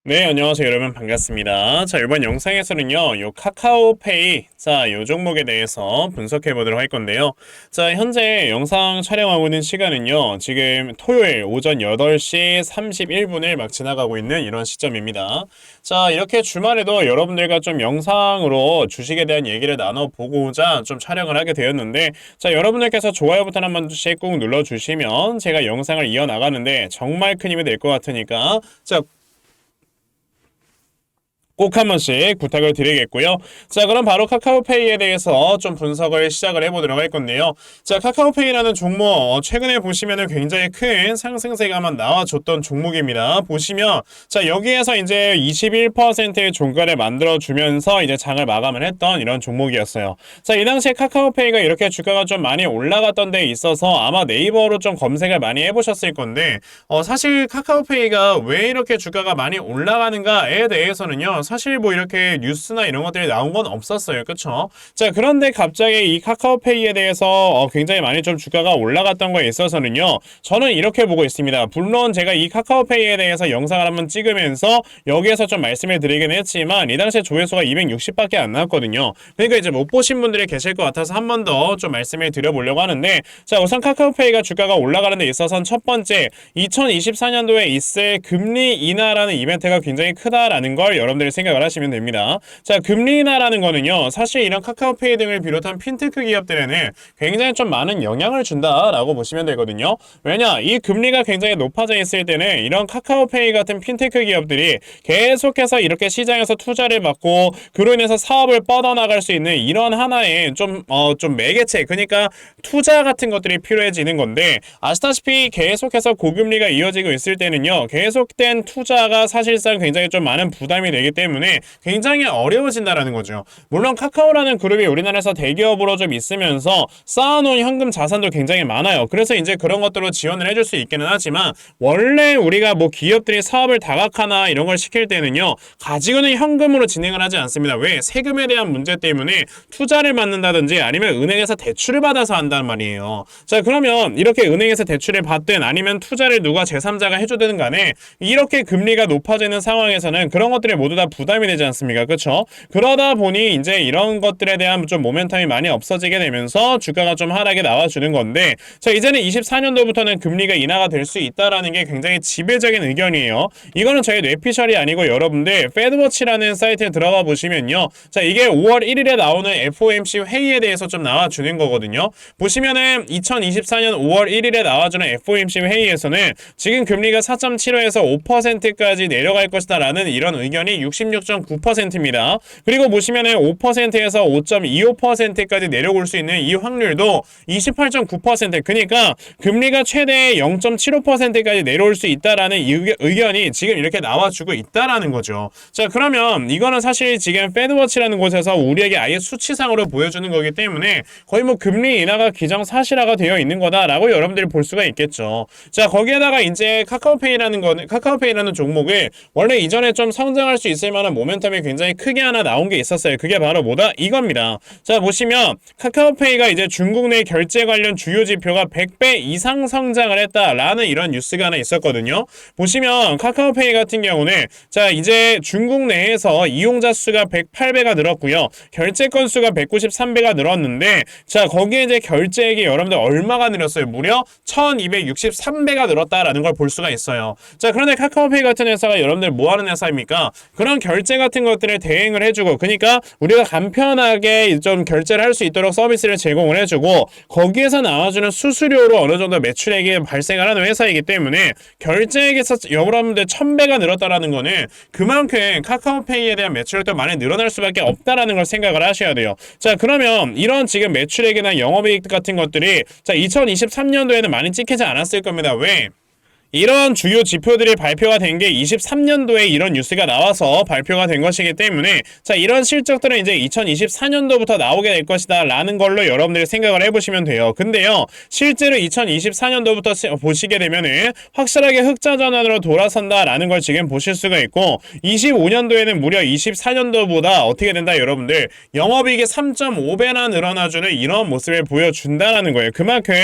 네, 안녕하세요. 여러분 반갑습니다. 자, 이번 영상에서는요, 요 카카오페이, 자, 요 종목에 대해서 분석해 보도록 할 건데요. 자, 현재 영상 촬영하고 있는 시간은요, 지금 토요일 오전 8시 31분을 막 지나가고 있는 이런 시점입니다. 자, 이렇게 주말에도 여러분들과 좀 영상으로 주식에 대한 얘기를 나눠보고자 좀 촬영을 하게 되었는데, 자, 여러분들께서 좋아요 버튼 한 번씩 꾹 눌러주시면 제가 영상을 이어나가는데 정말 큰 힘이 될 것 같으니까, 자, 꼭 한 번씩 부탁을 드리겠고요. 자, 그럼 바로 카카오페이에 대해서 좀 분석을 시작을 해보도록 할 건데요. 자, 카카오페이라는 종목 최근에 보시면은 굉장히 큰 상승세가 만 나와줬던 종목입니다. 보시면 자, 여기에서 이제 21%의 종가를 만들어주면서 이제 장을 마감을 했던 이런 종목이었어요. 자, 이 당시에 카카오페이가 이렇게 주가가 좀 많이 올라갔던 데 있어서 아마 네이버로 좀 검색을 많이 해보셨을 건데 사실 카카오페이가 왜 이렇게 주가가 많이 올라가는가에 대해서는요, 사실 뭐 이렇게 뉴스나 이런 것들이 나온 건 없었어요. 그쵸? 자, 그런데 갑자기 이 카카오페이에 대해서 굉장히 많이 좀 주가가 올라갔던 거에 있어서는요, 저는 이렇게 보고 있습니다. 물론 제가 이 카카오페이에 대해서 영상을 한번 찍으면서 여기에서 좀 말씀을 드리긴 했지만 이 당시에 조회수가 260밖에 안 나왔거든요. 그러니까 이제 못 보신 분들이 계실 것 같아서 한 번 더 좀 말씀을 드려보려고 하는데, 자, 우선 카카오페이가 주가가 올라가는 데 있어서는 첫 번째, 2024년도에 있을 금리 인하라는 이벤트가 굉장히 크다라는 걸 여러분들이 생각을 하시면 됩니다. 자, 금리 인하라는 거는요, 사실 이런 카카오페이 등을 비롯한 핀테크 기업들에는 굉장히 좀 많은 영향을 준다라고 보시면 되거든요. 왜냐, 이 금리가 굉장히 높아져 있을 때는 이런 카카오페이 같은 핀테크 기업들이 계속해서 이렇게 시장에서 투자를 받고 그로 인해서 사업을 뻗어나갈 수 있는 이런 하나의 좀 매개체, 그러니까 투자 같은 것들이 필요해지는 건데, 아시다시피 계속해서 고금리가 이어지고 있을 때는요, 계속된 투자가 사실상 굉장히 좀 많은 부담이 되기 때문에 굉장히 어려워진다라는 거죠. 물론 카카오라는 그룹이 우리나라에서 대기업으로 좀 있으면서 쌓아놓은 현금 자산도 굉장히 많아요. 그래서 이제 그런 것들로 지원을 해줄 수 있기는 하지만, 원래 우리가 뭐 기업들이 사업을 다각화나 이런 걸 시킬 때는요, 가지고는 현금으로 진행을 하지 않습니다. 왜? 세금에 대한 문제 때문에 투자를 받는다든지 아니면 은행에서 대출을 받아서 한단 말이에요. 자, 그러면 이렇게 은행에서 대출을 받든 아니면 투자를 누가 제3자가 해주든 간에 이렇게 금리가 높아지는 상황에서는 그런 것들이 모두 다 부담이 되지 않습니까? 그렇죠? 그러다 보니 이제 이런 것들에 대한 좀 모멘텀이 많이 없어지게 되면서 주가가 좀 하락에 나와주는 건데, 자, 이제는 24년도부터는 금리가 인하가 될 수 있다라는 게 굉장히 지배적인 의견이에요. 이거는 저희 뇌피셜이 아니고 여러분들 페드워치라는 사이트에 들어가 보시면요, 자, 이게 5월 1일에 나오는 FOMC 회의에 대해서 좀 나와주는 거거든요. 보시면은 2024년 5월 1일에 나와주는 FOMC 회의에서는 지금 금리가 4.75에서 5%까지 내려갈 것이다 라는 이런 의견이 66.9%입니다. 그리고 보시면은 5%에서 5.25%까지 내려올 수 있는 이 확률도 28.9%, 그러니까 금리가 최대 0.75%까지 내려올 수 있다라는 의견이 지금 이렇게 나와주고 있다라는 거죠. 자, 그러면 이거는 사실 지금 페드워치라는 곳에서 우리에게 아예 수치상으로 보여주는 거기 때문에 거의 뭐 금리 인하가 기정사실화가 되어 있는 거다라고 여러분들이 볼 수가 있겠죠. 자, 거기에다가 이제 카카오페이라는 종목을 원래 이전에 좀 성장할 수 있을 만한 모멘텀이 굉장히 크게 하나 나온 게 있었어요. 그게 바로 뭐다? 이겁니다. 자, 보시면 카카오페이가 이제 중국 내 결제 관련 주요 지표가 100배 이상 성장을 했다라는 이런 뉴스가 하나 있었거든요. 보시면 카카오페이 같은 경우는 자, 이제 중국 내에서 이용자 수가 108배가 늘었고요. 결제 건수가 193배가 늘었는데, 자, 거기에 이제 결제액이 여러분들 얼마가 늘었어요? 무려 1263배가 늘었다라는 걸 볼 수가 있어요. 자, 그런데 카카오페이 같은 회사가 여러분들 뭐 하는 회사입니까? 그런 결제 같은 것들을 대행을 해주고, 그러니까 우리가 간편하게 좀 결제를 할 수 있도록 서비스를 제공을 해주고, 거기에서 나와주는 수수료로 어느 정도 매출액이 발생을 하는 회사이기 때문에 결제액에서 여러분들 1000배가 늘었다라는 거는 그만큼 카카오페이에 대한 매출액도 많이 늘어날 수밖에 없다라는 걸 생각을 하셔야 돼요. 자, 그러면 이런 지금 매출액이나 영업이익 같은 것들이 자, 2023년도에는 많이 찍히지 않았을 겁니다. 왜? 이런 주요 지표들이 발표가 된 게 23년도에 이런 뉴스가 나와서 발표가 된 것이기 때문에, 자, 이런 실적들은 이제 2024년도부터 나오게 될 것이다 라는 걸로 여러분들이 생각을 해보시면 돼요. 근데요, 실제로 2024년도부터 보시게 되면은 확실하게 흑자 전환으로 돌아선다 라는 걸 지금 보실 수가 있고, 25년도에는 무려 24년도보다 어떻게 된다, 여러분들 영업이익이 3.5배나 늘어나주는 이런 모습을 보여준다라는 거예요. 그만큼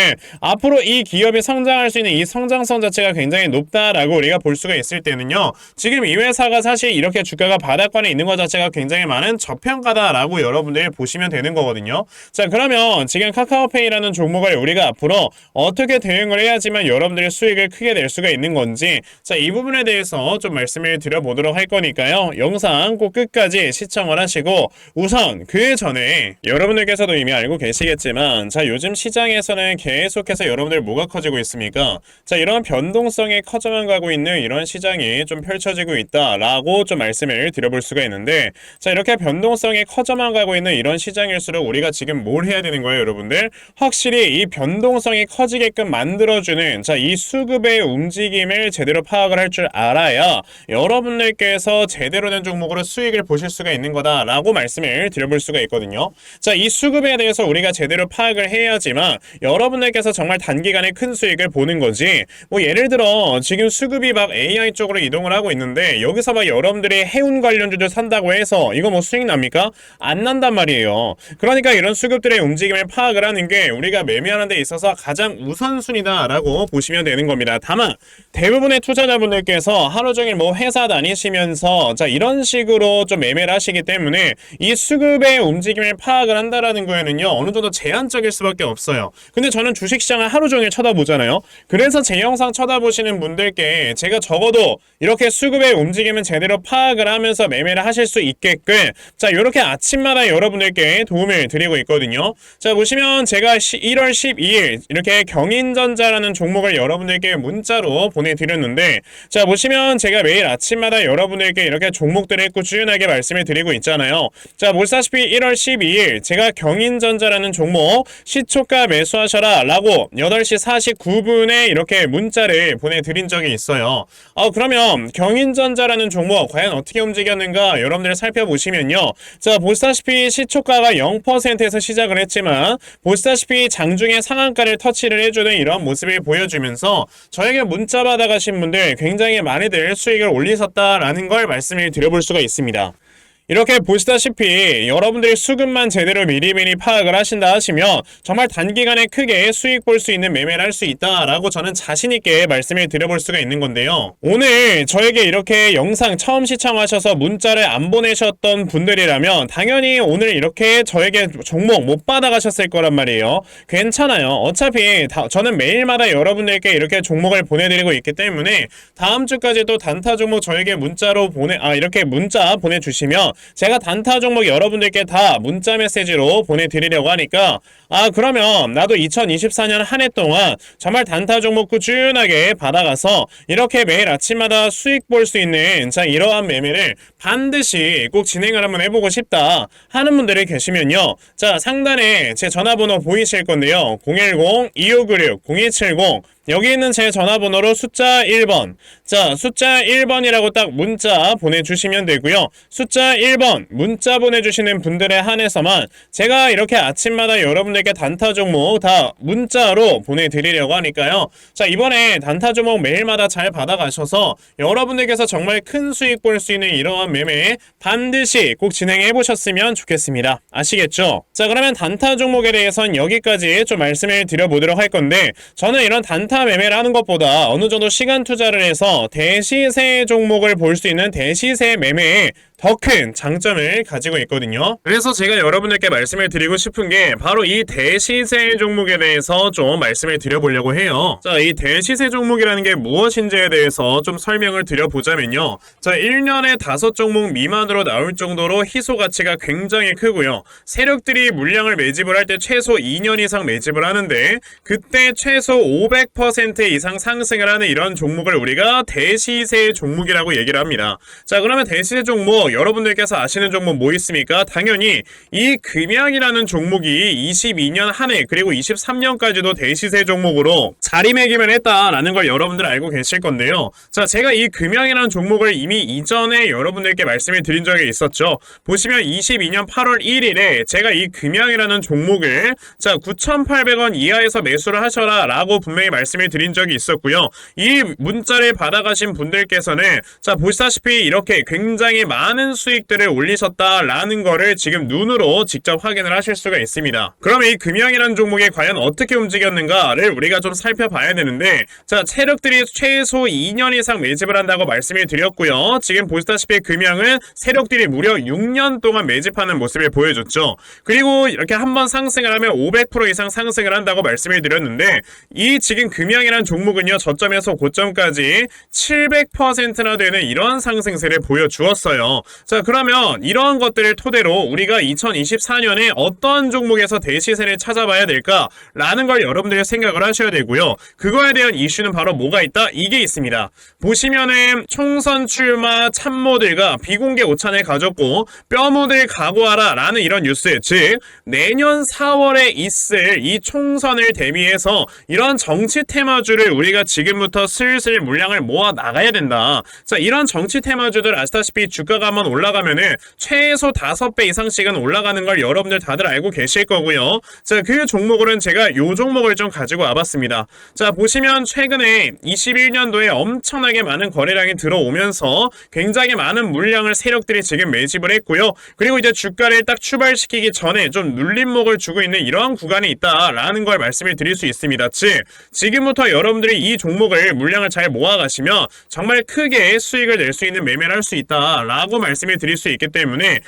앞으로 이 기업이 성장할 수 있는 이 성장성 자체가 가능성대가 굉장히 높다라고 우리가 볼 수가 있을 때는요. 지금 이 회사가 사실 이렇게 주가가 바닥권에 있는 것 자체가 굉장히 많은 저평가다라고 여러분들이 보시면 되는 거거든요. 자, 그러면 지금 카카오페이라는 종목을 우리가 앞으로 어떻게 대응을 해야지만 여러분들의 수익을 크게 낼 수가 있는 건지, 자, 이 부분에 대해서 좀 말씀을 드려보도록 할 거니까요. 영상 꼭 끝까지 시청을 하시고, 우선 그 전에 여러분들께서도 이미 알고 계시겠지만, 자, 요즘 시장에서는 계속해서 여러분들 뭐가 커지고 있습니까? 자, 이런 변동성이 커져만 가고 있는 이런 시장이 좀 펼쳐지고 있다라고 좀 말씀을 드려볼 수가 있는데, 자, 이렇게 변동성이 커져만 가고 있는 이런 시장일수록 우리가 지금 뭘 해야 되는 거예요, 여러분들? 확실히 이 변동성이 커지게끔 만들어주는, 자, 이 수급의 움직임을 제대로 파악을 할 줄 알아야 여러분들께서 제대로 된 종목으로 수익을 보실 수가 있는 거다라고 말씀을 드려볼 수가 있거든요. 자, 이 수급에 대해서 우리가 제대로 파악을 해야지만 여러분들께서 정말 단기간에 큰 수익을 보는 거지. 뭐 예를 들어 지금 수급이 막 AI 쪽으로 이동을 하고 있는데 여기서 막 여러분들이 해운 관련주들 산다고 해서 이거 뭐 수익 납니까? 안 난단 말이에요. 그러니까 이런 수급들의 움직임을 파악을 하는 게 우리가 매매하는 데 있어서 가장 우선순위다라고 보시면 되는 겁니다. 다만 대부분의 투자자분들께서 하루 종일 뭐 회사 다니시면서, 자, 이런 식으로 좀 매매를 하시기 때문에 이 수급의 움직임을 파악을 한다라는 거에는요, 어느 정도 제한적일 수밖에 없어요. 근데 저는 주식시장을 하루 종일 쳐다보잖아요. 그래서 제 영상 쳐다보시는 분들께 제가 적어도 이렇게 수급의 움직임은 제대로 파악을 하면서 매매를 하실 수 있게끔, 자, 이렇게 아침마다 여러분들께 도움을 드리고 있거든요. 자, 보시면 제가 1월 12일 이렇게 경인전자라는 종목을 여러분들께 문자로 보내드렸는데, 자, 보시면 제가 매일 아침마다 여러분들께 이렇게 종목들을 꾸준하게 말씀을 드리고 있잖아요. 자, 보시다시피 1월 12일 제가 경인전자라는 종목 시초가 매수하셔라 라고 8시 49분에 이렇게 문자를 보내드린 적이 있어요. 그러면 경인전자라는 종목 과연 어떻게 움직였는가 여러분들 살펴보시면요. 자, 보시다시피 시초가가 0%에서 시작을 했지만 보시다시피 장중에 상한가를 터치를 해주는 이런 모습을 보여주면서 저에게 문자 받아가신 분들 굉장히 많이들 수익을 올리셨다라는 걸 말씀을 드려볼 수가 있습니다. 이렇게 보시다시피 여러분들이 수급만 제대로 미리미리 파악을 하신다 하시면 정말 단기간에 크게 수익 볼 수 있는 매매를 할 수 있다라고 저는 자신있게 말씀을 드려볼 수가 있는 건데요. 오늘 저에게 이렇게 영상 처음 시청하셔서 문자를 안 보내셨던 분들이라면 당연히 오늘 이렇게 저에게 종목 못 받아가셨을 거란 말이에요. 괜찮아요. 어차피 저는 매일마다 여러분들께 이렇게 종목을 보내드리고 있기 때문에 다음 주까지 또 단타 종목 저에게 문자로 이렇게 문자 보내주시면 제가 단타 종목 여러분들께 다 문자 메시지로 보내드리려고 하니까, 그러면 나도 2024년 한 해 동안 정말 단타 종목 꾸준하게 받아가서 이렇게 매일 아침마다 수익 볼 수 있는, 자, 이러한 매매를 반드시 꼭 진행을 한번 해보고 싶다 하는 분들이 계시면요, 자, 상단에 제 전화번호 보이실 건데요. 010-2596-0270 여기 있는 제 전화번호로 숫자 1번, 자, 숫자 1번이라고 딱 문자 보내주시면 되고요. 숫자 1번 문자 보내주시는 분들에 한해서만 제가 이렇게 아침마다 여러분들께 단타 종목 다 문자로 보내드리려고 하니까요. 자, 이번에 단타 종목 매일마다 잘 받아가셔서 여러분들께서 정말 큰 수익 볼 수 있는 이러한 매매 반드시 꼭 진행해 보셨으면 좋겠습니다. 아시겠죠? 자, 그러면 단타 종목에 대해서는 여기까지 좀 말씀을 드려보도록 할 건데, 저는 이런 단타 매매를 하는 것보다 어느 정도 시간 투자를 해서 대시세 종목을 볼 수 있는 대시세 매매에 더 큰 장점을 가지고 있거든요. 그래서 제가 여러분들께 말씀을 드리고 싶은 게 바로 이 대시세 종목에 대해서 좀 말씀을 드려보려고 해요. 자, 이 대시세 종목이라는 게 무엇인지에 대해서 좀 설명을 드려보자면요. 자, 1년에 5종목 미만으로 나올 정도로 희소 가치가 굉장히 크고요. 세력들이 물량을 매집을 할 때 최소 2년 이상 매집을 하는데 그때 최소 500% 이상 상승을 하는 이런 종목을 우리가 대시세 종목이라고 얘기를 합니다. 자, 그러면 대시세 종목 여러분들께서 아시는 종목 뭐 있습니까? 당연히 이 금양이라는 종목이 22년 한 해 그리고 23년까지도 대시세 종목으로 자리매김을 했다라는 걸 여러분들 알고 계실 건데요. 자, 제가 이 금양이라는 종목을 이미 이전에 여러분들께 말씀을 드린 적이 있었죠. 보시면 22년 8월 1일에 제가 이 금양이라는 종목을, 자, 9,800원 이하에서 매수를 하셔라 라고 분명히 말씀을 드린 적이 있었고요. 이 문자를 받아가신 분들께서는, 자, 보시다시피 이렇게 굉장히 많은 많은 수익들을 올리셨다라는 거를 지금 눈으로 직접 확인을 하실 수가 있습니다. 그럼 이 금양이라는 종목이 과연 어떻게 움직였는가를 우리가 좀 살펴봐야 되는데, 자, 세력들이 최소 2년 이상 매집을 한다고 말씀을 드렸고요. 지금 보시다시피 금양은 세력들이 무려 6년 동안 매집하는 모습을 보여줬죠. 그리고 이렇게 한번 상승을 하면 500% 이상 상승을 한다고 말씀을 드렸는데, 이 지금 금양이라는 종목은요, 저점에서 고점까지 700%나 되는 이런 상승세를 보여주었어요. 자, 그러면 이런 것들을 토대로 우리가 2024년에 어떤 종목에서 대시세를 찾아봐야 될까라는 걸 여러분들이 생각을 하셔야 되고요. 그거에 대한 이슈는 바로 뭐가 있다? 이게 있습니다. 보시면은 총선 출마 참모들과 비공개 오찬을 가졌고 뼈묻을 각오하라 라는 이런 뉴스, 즉 내년 4월에 있을 이 총선을 대비해서 이런 정치 테마주를 우리가 지금부터 슬슬 물량을 모아 나가야 된다. 자, 이런 정치 테마주들 아시다시피 주가가 한번 올라가면은 최소 5배 이상씩은 올라가는 걸 여러분들 다들 알고 계실 거고요. 자, 그 종목으로는 제가 요 종목을 좀 가지고 와봤습니다. 자, 보시면 최근에 21년도에 엄청나게 많은 거래량이 들어오면서 굉장히 많은 물량을 세력들이 지금 매집을 했고요. 그리고 이제 주가를 딱 출발시키기 전에 좀 눌림목을 주고 있는 이러한 구간이 있다라는 걸 말씀을 드릴 수 있습니다. 즉, 지금부터 여러분들이 이 종목을 물량을 잘 모아가시면 정말 크게 수익을 낼 수 있는 매매를 할 수 있다라고 말씀을 드릴 수 있기 때문에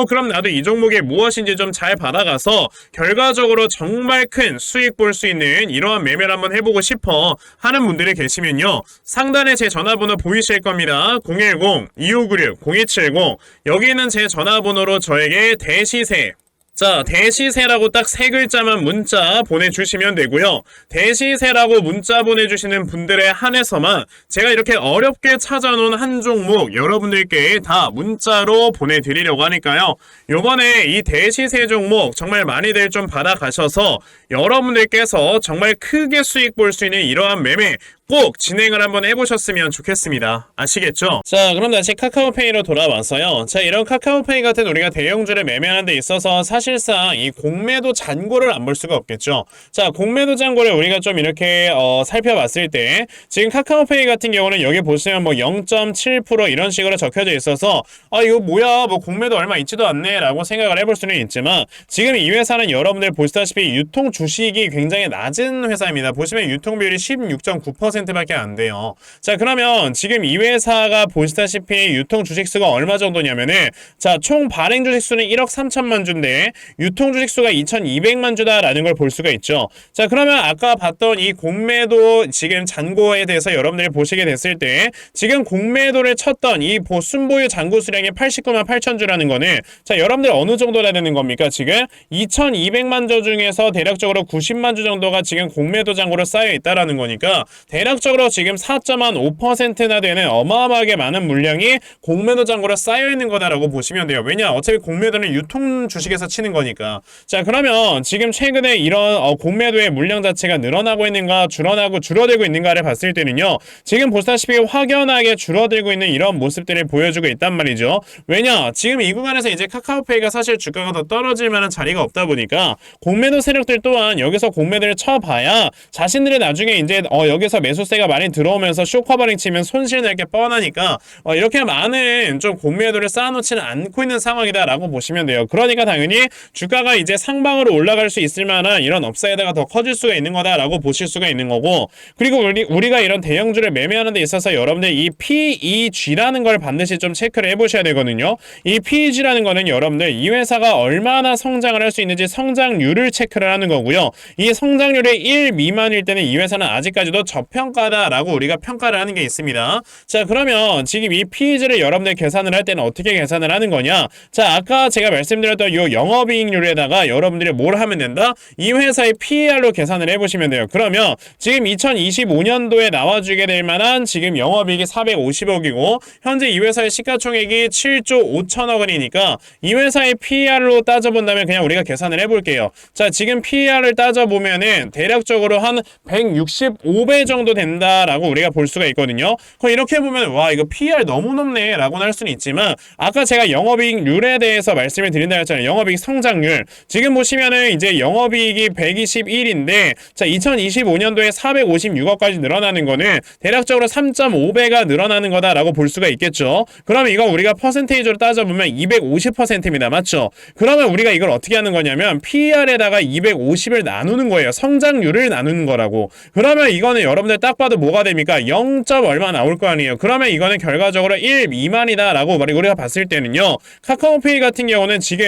그럼 나도 이 종목이 무엇인지 좀 잘 받아가서 결과적으로 정말 큰 수익 볼 수 있는 이러한 매매를 한번 해보고 싶어 하는 분들이 계시면요, 상단에 제 전화번호 보이실 겁니다. 010-2596-0270 여기 있는 제 전화번호로 저에게 대시세, 자, 대시세라고 딱 3글자만 문자 보내주시면 되고요. 대시세라고 문자 보내주시는 분들에 한해서만 제가 이렇게 어렵게 찾아놓은 한 종목 여러분들께 다 문자로 보내드리려고 하니까요. 요번에 이 대시세 종목 정말 많이들 좀 받아가셔서 여러분들께서 정말 크게 수익 볼 수 있는 이러한 매매 꼭 진행을 한번 해보셨으면 좋겠습니다. 아시겠죠? 자, 그럼 다시 카카오페이로 돌아와서요. 자, 이런 카카오페이 같은 우리가 대형주를 매매하는 데 있어서 사실상 이 공매도 잔고를 안 볼 수가 없겠죠. 자, 공매도 잔고를 우리가 좀 이렇게 살펴봤을 때 지금 카카오페이 같은 경우는 여기 보시면 뭐 0.7% 이런 식으로 적혀져 있어서 이거 뭐야, 뭐 공매도 얼마 있지도 않네 라고 생각을 해볼 수는 있지만, 지금 이 회사는 여러분들 보시다시피 유통 주식이 굉장히 낮은 회사입니다. 보시면 유통 비율이 16.9%밖에 안 돼요. 자, 그러면 지금 이 회사가 보시다시피 유통 주식 수가 얼마 정도냐면은, 자, 총 발행 주식 수는 1억 3천만 주인데 유통 주식 수가 2,200만 주다라는 걸 볼 수가 있죠. 자, 그러면 아까 봤던 이 공매도 지금 잔고에 대해서 여러분들이 보시게 됐을 때 지금 공매도를 쳤던 이 순보유 잔고 수량이 89만 8천 주라는 거는, 자, 여러분들 어느 정도라 되는 겁니까? 지금 2,200만 주 중에서 대략적으로 90만 주 정도가 지금 공매도 잔고로 쌓여 있다라는 거니까 대략적으로 지금 4.5%나 되는 어마어마하게 많은 물량이 공매도 잔고로 쌓여 있는 거다라고 보시면 돼요. 왜냐? 어차피 공매도는 유통 주식에서 치는 거니까. 자, 그러면 지금 최근에 이런 공매도의 물량 자체가 늘어나고 있는가 줄어들고 있는가를 봤을 때는요, 지금 보시다시피 확연하게 줄어들고 있는 이런 모습들을 보여주고 있단 말이죠. 왜냐? 지금 이 구간에서 이제 카카오페이가 사실 주가가 더 떨어질 만한 자리가 없다 보니까 공매도 세력들 또한 여기서 공매도를 쳐봐야 자신들이 나중에 이제 여기서 매수세가 많이 들어오면서 쇼커버링 치면 손실 낼 게 뻔하니까 이렇게 많은 좀 공매도를 쌓아놓지는 않고 있는 상황이다라고 보시면 돼요. 그러니까 당연히 주가가 이제 상방으로 올라갈 수 있을 만한 이런 업사이드가 더 커질 수가 있는 거다라고 보실 수가 있는 거고, 그리고 우리가 이런 대형주를 매매하는 데 있어서 여러분들 이 PEG라는 걸 반드시 좀 체크를 해보셔야 되거든요. 이 PEG라는 거는 여러분들 이 회사가 얼마나 성장을 할 수 있는지 성장률을 체크를 하는 거고요. 이 성장률이 1 미만일 때는 이 회사는 아직까지도 저평가다라고 우리가 평가를 하는 게 있습니다. 자, 그러면 지금 이 PEG를 여러분들 계산을 할 때는 어떻게 계산을 하는 거냐? 자, 아까 제가 말씀드렸던 이 영업이익률에다가 여러분들이 뭘 하면 된다? 이 회사의 PER로 계산을 해보시면 돼요. 그러면 지금 2025년도에 나와주게 될 만한 지금 영업이익이 450억이고 현재 이 회사의 시가총액이 7조 5천억 원이니까 이 회사의 PER로 따져본다면 그냥 우리가 계산을 해볼게요. 자, 지금 PER을 따져보면은 대략적으로 한 165배 정도 정도 된다라고 우리가 볼 수가 있거든요. 그럼 이렇게 보면 와 이거 PER 너무 높네 라고는 할 수는 있지만 아까 제가 영업이익률에 대해서 말씀을 드린다 했잖아요. 영업이익 성장률. 지금 보시면은 이제 영업이익이 121인데 자 2025년도에 456억까지 늘어나는 거는 대략적으로 3.5배가 늘어나는 거다라고 볼 수가 있겠죠. 그러면 이거 우리가 퍼센테이지로 따져보면 250%입니다. 맞죠? 그러면 우리가 이걸 어떻게 하는 거냐면 PER에다가 250을 나누는 거예요. 성장률을 나누는 거라고. 그러면 이거는 여러분들 딱 봐도 뭐가 됩니까? 0. 얼마 나올 거 아니에요. 그러면 이거는 결과적으로 1 미만이다 라고 우리가 봤을 때는요. 카카오페이 같은 경우는 지금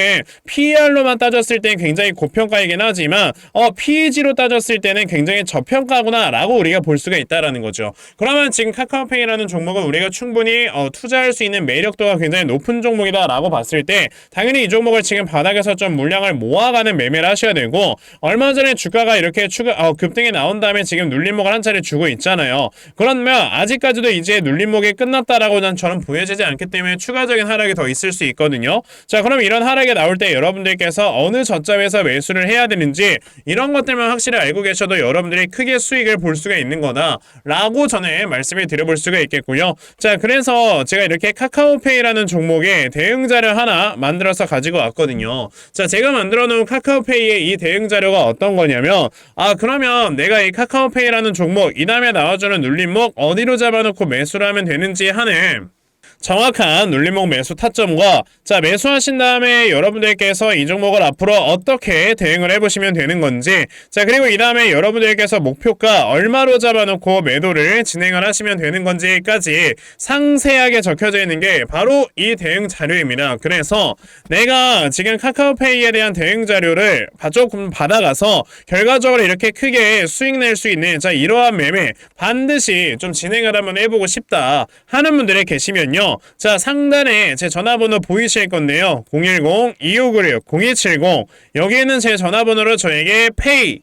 PER로만 따졌을 때는 굉장히 고평가이긴 하지만 PEG로 따졌을 때는 굉장히 저평가구나 라고 우리가 볼 수가 있다라는 거죠. 그러면 지금 카카오페이라는 종목은 우리가 충분히 투자할 수 있는 매력도가 굉장히 높은 종목이다 라고 봤을 때 당연히 이 종목을 지금 바닥에서 좀 물량을 모아가는 매매를 하셔야 되고 얼마 전에 주가가 이렇게 급등이 나온 다음에 지금 눌림목을 한 차례 주고 있잖아요. 그러면 아직까지도 이제 눌림목이 끝났다라고 저는 보여지지 않기 때문에 추가적인 하락이 더 있을 수 있거든요. 자, 그럼 이런 하락이 나올 때 여러분들께서 어느 저점에서 매수를 해야 되는지 이런 것들만 확실히 알고 계셔도 여러분들이 크게 수익을 볼 수가 있는 거다 라고 저는 말씀을 드려볼 수가 있겠고요. 자, 그래서 제가 이렇게 카카오페이라는 종목의 대응 자료 하나 만들어서 가지고 왔거든요. 자, 제가 만들어 놓은 카카오페이의 이 대응 자료가 어떤 거냐면 그러면 내가 이 카카오페이라는 종목 이 다음에 나와주는 눌림목 어디로 잡아놓고 매수를 하면 되는지 하는 정확한 눌림목 매수 타점과 자 매수하신 다음에 여러분들께서 이 종목을 앞으로 어떻게 대응을 해보시면 되는 건지 자 그리고 이 다음에 여러분들께서 목표가 얼마로 잡아놓고 매도를 진행을 하시면 되는 건지까지 상세하게 적혀져 있는 게 바로 이 대응 자료입니다. 그래서 내가 지금 카카오페이에 대한 대응 자료를 조금 받아가서 결과적으로 이렇게 크게 수익 낼 수 있는 자 이러한 매매 반드시 좀 진행을 한번 해보고 싶다 하는 분들이 계시면요. 자 상단에 제 전화번호 보이실 건데요. 010-2596-0270 여기에는 제 전화번호로 저에게 페이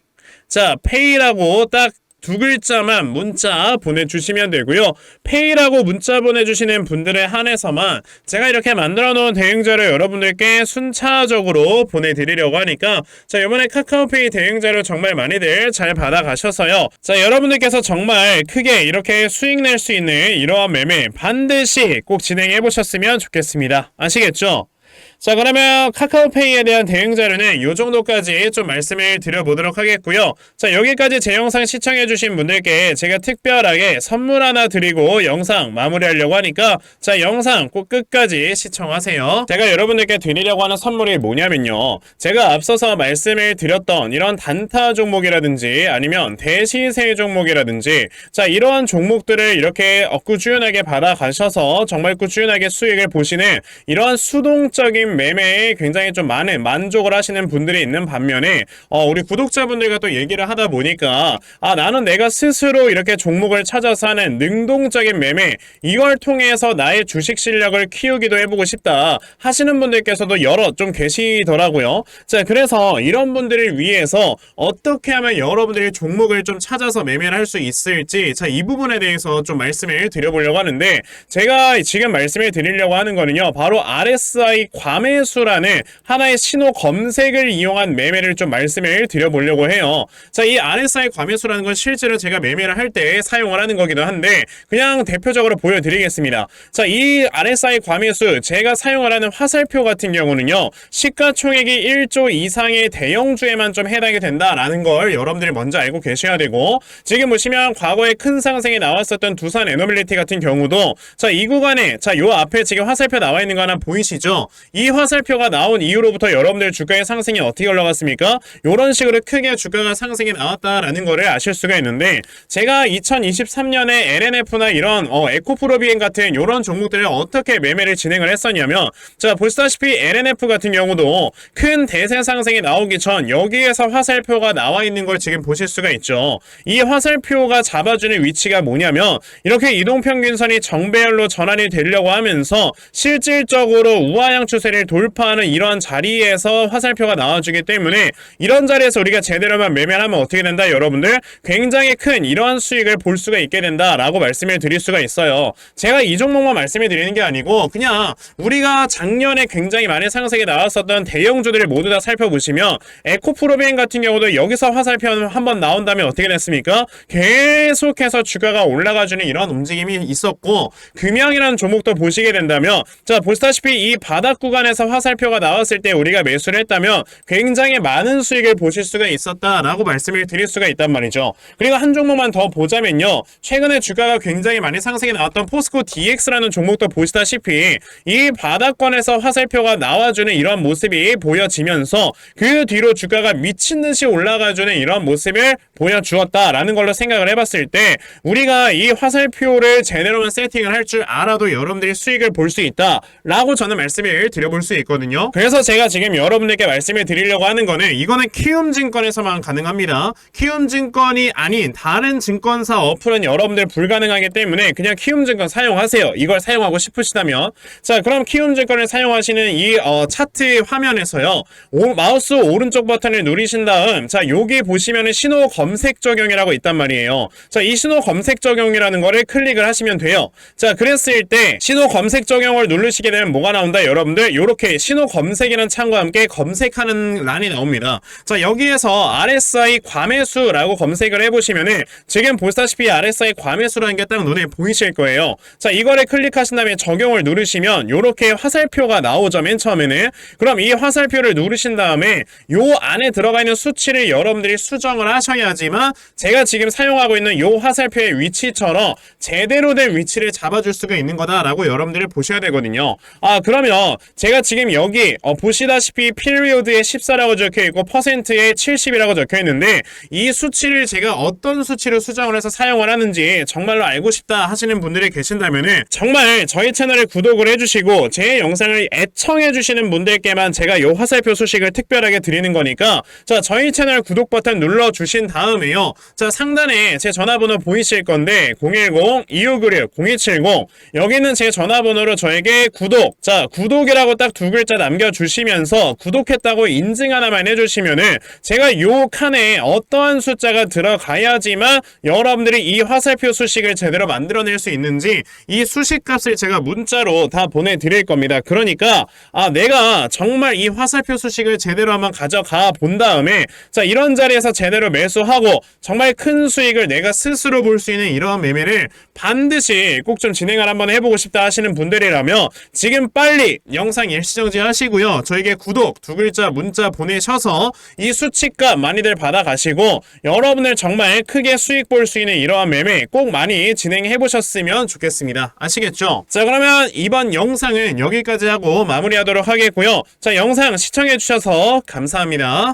자 페이라고 딱 두 글자만 문자 보내주시면 되고요. 페이라고 문자 보내주시는 분들에 한해서만 제가 이렇게 만들어 놓은 대응자료 여러분들께 순차적으로 보내드리려고 하니까 자 이번에 카카오페이 대응자료 정말 많이들 잘 받아가셔서요. 자 여러분들께서 정말 크게 이렇게 수익 낼 수 있는 이러한 매매 반드시 꼭 진행해 보셨으면 좋겠습니다. 아시겠죠? 자 그러면 카카오페이에 대한 대응 자료는 이 정도까지 좀 말씀을 드려보도록 하겠고요. 자 여기까지 제 영상 시청해주신 분들께 제가 특별하게 선물 하나 드리고 영상 마무리하려고 하니까 자 영상 꼭 끝까지 시청하세요. 제가 여러분들께 드리려고 하는 선물이 뭐냐면요. 제가 앞서서 말씀을 드렸던 이런 단타 종목이라든지 아니면 대시세 종목이라든지 자 이러한 종목들을 이렇게 꾸준하게 받아가셔서 정말 꾸준하게 수익을 보시는 이러한 수동적인 매매에 굉장히 좀 많은 만족을 하시는 분들이 있는 반면에 우리 구독자분들과 또 얘기를 하다 보니까 나는 내가 스스로 이렇게 종목을 찾아서 하는 능동적인 매매 이걸 통해서 나의 주식 실력을 키우기도 해보고 싶다 하시는 분들께서도 여러 좀 계시더라고요. 자 그래서 이런 분들을 위해서 어떻게 하면 여러분들이 종목을 좀 찾아서 매매를 할 수 있을지 자 이 부분에 대해서 좀 말씀을 드려보려고 하는데 제가 지금 말씀을 드리려고 하는 거는요 바로 RSI 과매수라는 하나의 신호 검색을 이용한 매매를 좀 말씀을 드려보려고 해요. 자, 이 RSI 과매수라는 건 실제로 제가 매매를 할 때 사용을 하는 거기도 한데 그냥 대표적으로 보여드리겠습니다. 자, 이 RSI 과매수 제가 사용을 하는 화살표 같은 경우는요. 시가총액이 1조 이상의 대형주에만 좀 해당이 된다라는 걸 여러분들이 먼저 알고 계셔야 되고 지금 보시면 과거에 큰 상승이 나왔었던 두산 에너빌리티 같은 경우도 자, 이 구간에 자, 요 앞에 지금 화살표 나와 있는 거 하나 보이시죠? 이 화살표가 나온 이후로부터 여러분들 주가의 상승이 어떻게 올라갔습니까? 이런 식으로 크게 주가가 상승이 나왔다라는 거를 아실 수가 있는데 제가 2023년에 LNF나 이런 에코프로비엔 같은 이런 종목들을 어떻게 매매를 진행을 했었냐면 자 보시다시피 LNF 같은 경우도 큰 대세 상승이 나오기 전 여기에서 화살표가 나와 있는 걸 지금 보실 수가 있죠. 이 화살표가 잡아주는 위치가 뭐냐면 이렇게 이동평균선이 정배열로 전환이 되려고 하면서 실질적으로 우하향 추세를 라인을 돌파하는 이런 자리에서 화살표가 나와주기 때문에 이런 자리에서 우리가 제대로만 매매를 하면 어떻게 된다 여러분들? 굉장히 큰 이러한 수익을 볼 수가 있게 된다라고 말씀을 드릴 수가 있어요. 제가 이 종목만 말씀을 드리는 게 아니고 그냥 우리가 작년에 굉장히 많은 상승이 나왔었던 대형주들을 모두 다 살펴보시면 에코프로비엔 같은 경우도 여기서 화살표 한번 나온 다음에 어떻게 됐습니까? 계속해서 주가가 올라가주는 이런 움직임이 있었고 금양이라는 종목도 보시게 된다면 자 보시다시피 이 바닥 구간에서 화살표가 나왔을 때 우리가 매수를 했다면 굉장히 많은 수익을 보실 수가 있었다라고 말씀을 드릴 수가 있단 말이죠. 그리고 한 종목만 더 보자면요. 최근에 주가가 굉장히 많이 상승이 나왔던 포스코 DX라는 종목도 보시다시피 이 바닥권에서 화살표가 나와주는 이런 모습이 보여지면서 그 뒤로 주가가 미친듯이 올라가주는 이런 모습을 보여주었다라는 걸로 생각을 해봤을 때 우리가 이 화살표를 제대로만 세팅을 할 줄 알아도 여러분들이 수익을 볼 수 있다라고 저는 말씀을 드려볼 수 있거든요. 그래서 제가 지금 여러분들께 말씀을 드리려고 하는 거는 이거는 키움증권에서만 가능합니다. 키움증권이 아닌 다른 증권사 어플은 여러분들 불가능하기 때문에 그냥 키움증권 사용하세요. 이걸 사용하고 싶으시다면 자 그럼 키움증권을 사용하시는 이 차트 화면에서요 마우스 오른쪽 버튼을 누르신 다음 자 여기 보시면은 신호 검색 적용이라고 있단 말이에요. 자 이 신호 검색 적용이라는 거를 클릭을 하시면 돼요. 자 그랬을 때 신호 검색 적용을 누르시게 되면 뭐가 나온다 여러분들 요렇게 신호 검색이라는 창과 함께 검색하는 란이 나옵니다. 자 여기에서 RSI 과매수라고 검색을 해보시면은 지금 보시다시피 RSI 과매수라는 게 딱 눈에 보이실 거예요. 자 이거를 클릭하신 다음에 적용을 누르시면 요렇게 화살표가 나오죠. 맨 처음에는 그럼 이 화살표를 누르신 다음에 요 안에 들어가 있는 수치를 여러분들이 수정을 하셔야지만 제가 지금 사용하고 있는 요 화살표의 위치처럼 제대로 된 위치를 잡아줄 수가 있는 거다라고 여러분들이 보셔야 되거든요. 그러면 제가 지금 여기 보시다시피 피리오드에 14라고 적혀있고 퍼센트에 70이라고 적혀있는데 이 수치를 제가 어떤 수치로 수정을 해서 사용을 하는지 정말로 알고 싶다 하시는 분들이 계신다면은 정말 저희 채널을 구독을 해주시고 제 영상을 애청해주시는 분들께만 제가 요 화살표 소식을 특별하게 드리는 거니까 자 저희 채널 구독 버튼 눌러주신 다음에요. 자 상단에 제 전화번호 보이실 건데 010-2596-0270 여기는 제 전화번호로 저에게 구독 자 구독이라고 딱 두 글자 남겨주시면서 구독했다고 인증 하나만 해주시면은 제가 요 칸에 어떠한 숫자가 들어가야지만 여러분들이 이 화살표 수식을 제대로 만들어낼 수 있는지 이 수식값을 제가 문자로 다 보내드릴 겁니다. 그러니까 내가 정말 이 화살표 수식을 제대로 한번 가져가 본 다음에 자 이런 자리에서 제대로 매수하고 정말 큰 수익을 내가 스스로 볼 수 있는 이러한 매매를 반드시 꼭 좀 진행을 한번 해보고 싶다 하시는 분들이라면 지금 빨리 영상 일시정지 하시고요. 저에게 구독 두 글자 문자 보내셔서 이 수치값 많이들 받아가시고 여러분들 정말 크게 수익 볼 수 있는 이러한 매매 꼭 많이 진행해 보셨으면 좋겠습니다. 아시겠죠? 자 그러면 이번 영상은 여기까지 하고 마무리하도록 하겠고요. 자 영상 시청해 주셔서 감사합니다.